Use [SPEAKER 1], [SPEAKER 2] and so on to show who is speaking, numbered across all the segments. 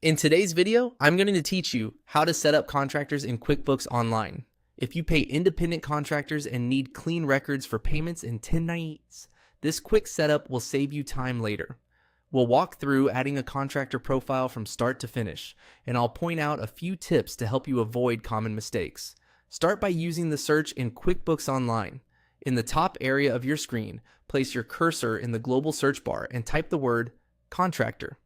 [SPEAKER 1] In today's video, I'm going to teach you how to set up contractors in QuickBooks Online. If you pay independent contractors and need clean records for payments in 1090s, this quick setup will save you time later. We'll walk through adding a contractor profile from start to finish, and I'll point out a few tips to help you avoid common mistakes. Start by using the search in QuickBooks Online. In the top area of your screen, place your cursor in the global search bar and type the word contractor.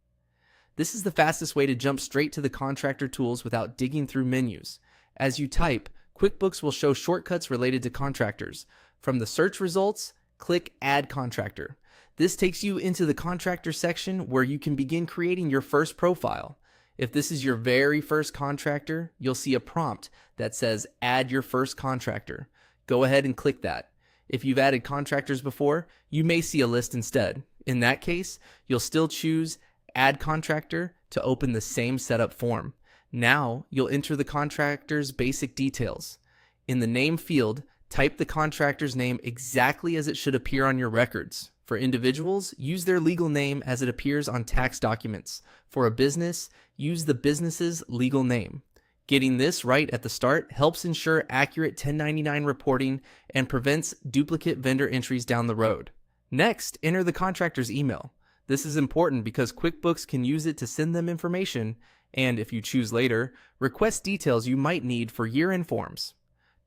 [SPEAKER 1] This is the fastest way to jump straight to the contractor tools without digging through menus. As you type, QuickBooks will show shortcuts related to contractors. From the search results, click Add Contractor. This takes you into the contractor section where you can begin creating your first profile. If this is your very first contractor, you'll see a prompt that says Add your first contractor. Go ahead and click that. If you've added contractors before, you may see a list instead. In that case, you'll still choose Add Contractor to open the same setup form. Now you'll enter the contractor's basic details. In the name field, type the contractor's name exactly as it should appear on your records. For individuals, use their legal name as it appears on tax documents. For a business, use the business's legal name. Getting this right at the start helps ensure accurate 1099 reporting and prevents duplicate vendor entries down the road. Next, enter the contractor's email. This is important because QuickBooks can use it to send them information and, if you choose later, request details you might need for year-end forms.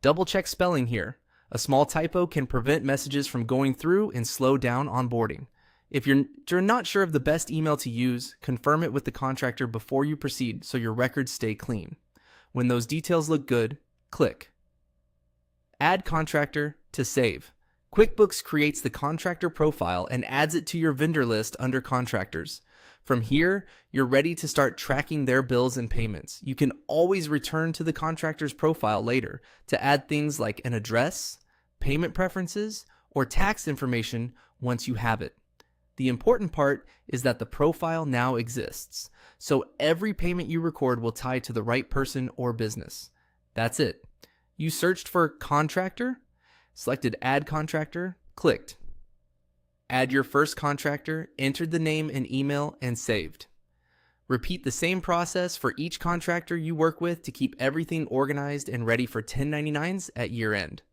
[SPEAKER 1] Double check spelling here. A small typo can prevent messages from going through and slow down onboarding. If you're not sure of the best email to use, confirm it with the contractor before you proceed so your records stay clean. When those details look good, click Add Contractor to save. QuickBooks creates the contractor profile and adds it to your vendor list under contractors. From here, you're ready to start tracking their bills and payments. You can always return to the contractor's profile later to add things like an address, payment preferences, or tax information once you have it. The important part is that the profile now exists, so every payment you record will tie to the right person or business. That's it. You searched for contractor, selected Add Contractor, clicked. Add your first contractor, entered the name and email, and saved. Repeat the same process for each contractor you work with to keep everything organized and ready for 1099s at year end.